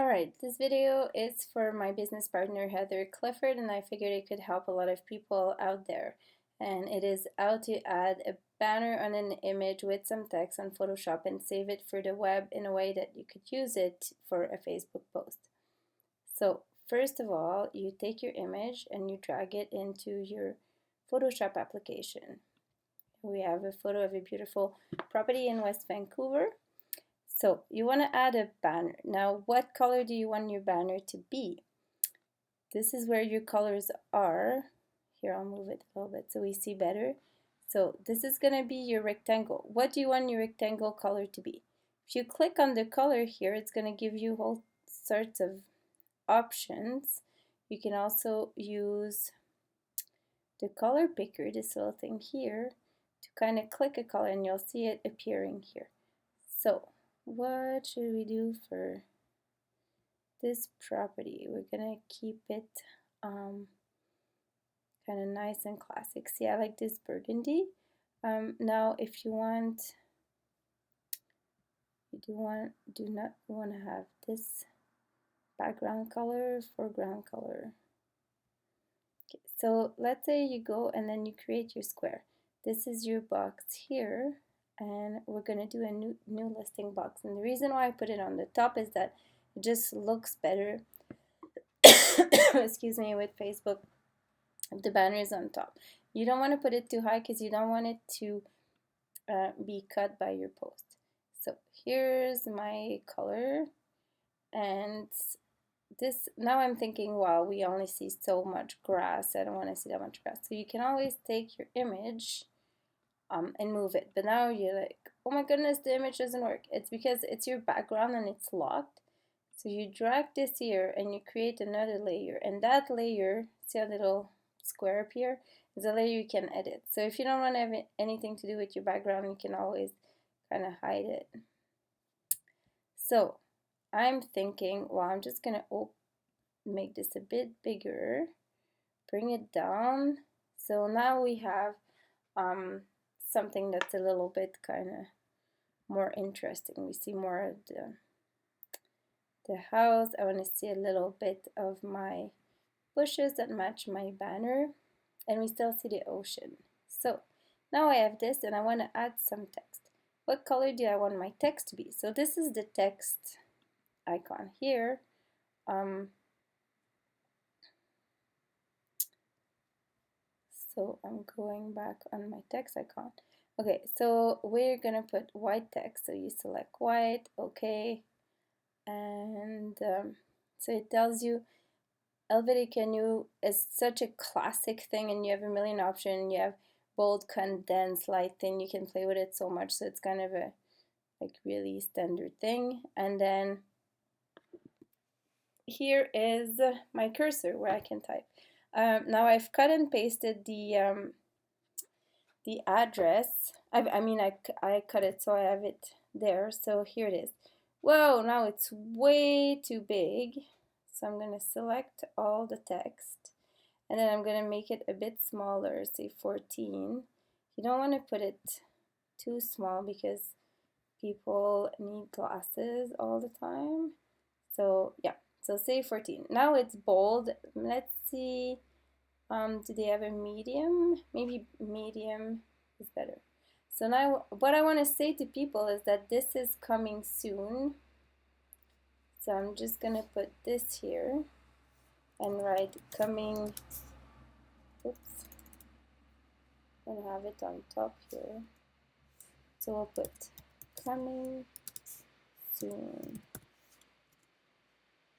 Alright, this video is for my business partner Heather Clifford, and I figured it could help a lot of people out there. And it is how to add a banner on an image with some text on Photoshop and save it for the web in a way that you could use it for a Facebook post. So first of all, you take your image and you drag it into your Photoshop application. We have a photo of a beautiful property in West Vancouver. So you want to add a banner. Now, what color do you want your banner to be? This is where your colors are. Here, I'll move it a little bit so we see better. So this is going to be your rectangle. What do you want your rectangle color to be? If you click on the color here, it's going to give you all sorts of options. You can also use the color picker, this little thing here, to kind of click a color and you'll see it appearing here. So what should we do for this property? We're gonna keep it kind of nice and classic. See, I like this burgundy. Now if you want, do not want to have this background color, foreground color. Okay, so let's say you go and then you create your square. This is your box here, and we're going to do a new listing box. And the reason why I put it on the top is that it just looks better excuse me, with Facebook if the banner is on top. You don't want to put it too high because you don't want it to be cut by your post. So here's my color, and this, now I'm thinking, wow, we only see so much grass. I don't want to see that much grass. So you can always take your image and move it. But now you're like, oh my goodness, the image doesn't work. It's because it's your background and it's locked. So you drag this here and you create another layer. And that layer, see a little square up here, is a layer you can edit. So if you don't want to have anything to do with your background, you can always kind of hide it. So I'm thinking, well, I'm just going to make this a bit bigger, bring it down. So now we have something that's a little bit kind of more interesting. We see more of the house. I want to see a little bit of my bushes that match my banner, and we still see the ocean. So now I have this and I want to add some text. What color do I want my text to be? So this is the text icon here. So I'm going back on my text icon. Okay, so we're gonna put white text. So you select white, okay, and so it tells you Helvetica Neue is such a classic thing, and you have a million options. You have bold, condensed, light thin. You can play with it so much, so it's kind of a like really standard thing. And then here is my cursor where I can type. Now I've cut and pasted the address. I cut it so I have it there. So here it is. Whoa, now it's way too big. So I'm going to select all the text and then I'm going to make it a bit smaller, say 14. You don't want to put it too small because people need glasses all the time. So yeah, so say 14. Now it's bold. Let's see. Do they have a medium? Maybe medium is better. So now what I want to say to people is that this is coming soon. So I'm just going to put this here and write coming. Oops. I'm going to have it on top here. So we'll put coming soon.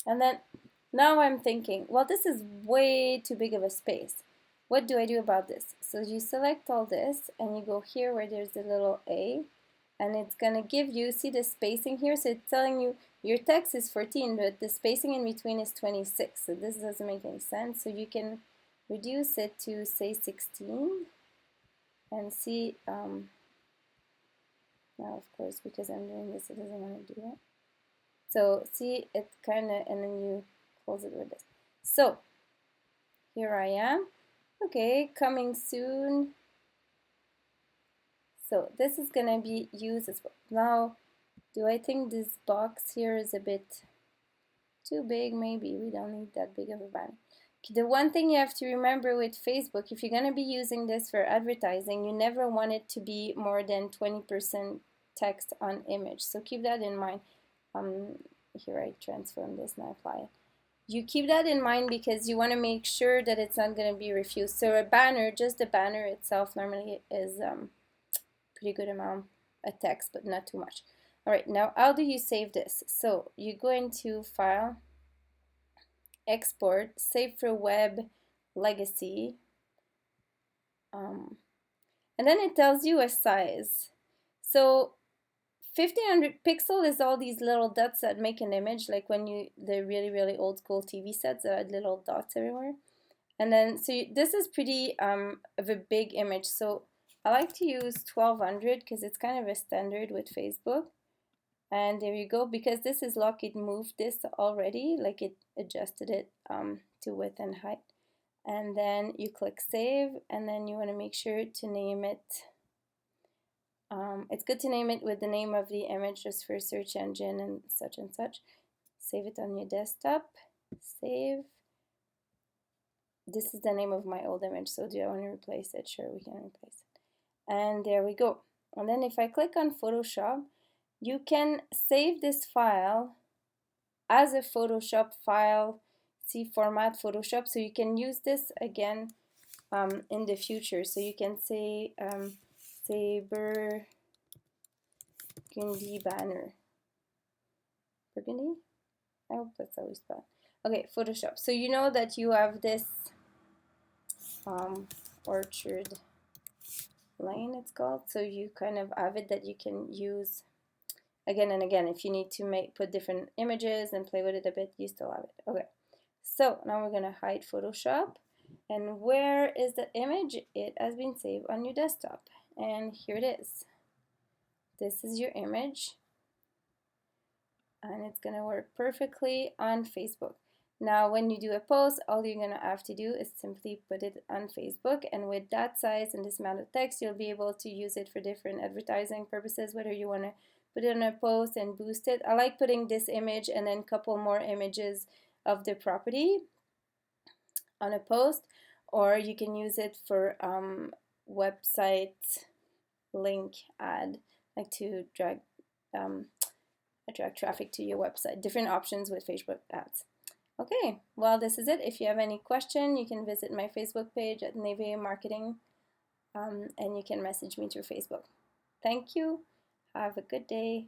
And then now I'm thinking, well, this is way too big of a space. What do I do about this? So you select all this and you go here where there's a little A, and it's going to give you, see the spacing here? So it's telling you your text is 14, but the spacing in between is 26. So this doesn't make any sense. So you can reduce it to, say, 16 and see, now of course, because I'm doing this, it doesn't want to do that. So see, it kind of, and then you close it with this. So here I am. Okay, coming soon. So this is gonna be used as well. Now, do I think this box here is a bit Too big, maybe. We don't need that big of a banner. The one thing you have to remember with Facebook, if you're going to be using this for advertising, you never want it to be more than 20% text on image. So keep that in mind. Here I transform this and I apply it. You keep that in mind because you want to make sure that it's not going to be refused. So a banner, just the banner itself normally is pretty good amount of text, but not too much. All right, now how do you save this? So you go into File, Export, Save for Web, Legacy, and then it tells you a size. So 1500 pixel is all these little dots that make an image, like when the really old school TV sets that had little dots everywhere. And then so this is pretty of a big image. So I like to use 1200 because it's kind of a standard with Facebook. And there you go, because this is locked, it moved this already, like it adjusted it to width and height. And then you click save, and then you want to make sure to name it. It's good to name it with the name of the image just for search engine and such and such. Save it on your desktop, save. This is the name of my old image, so do I want to replace it? Sure, we can replace it. And there we go. And then if I click on Photoshop, you can save this file as a Photoshop file, see format Photoshop, so you can use this again in the future. So you can say Burgundy banner. Burgundy? I hope that's how we spell it. Okay, Photoshop. So you know that you have this Orchard Lane, it's called. So you kind of have it that you can use again and again. If you need to put different images and play with it a bit, you still have it. Okay, so now we're gonna hide Photoshop. And where is the image? It has been saved on your desktop. And here it is. This is your image. And it's gonna work perfectly on Facebook. Now when you do a post, all you're gonna have to do is simply put it on Facebook, and with that size and this amount of text, you'll be able to use it for different advertising purposes, whether you wanna put it on a post and boost it. I like putting this image and then a couple more images of the property on a post, or you can use it for website link ad, like to attract traffic to your website. Different options with Facebook ads. Okay, well, this is it. If you have any question, you can visit my Facebook page at Neve Marketing, and you can message me through Facebook. Thank you. Have a good day.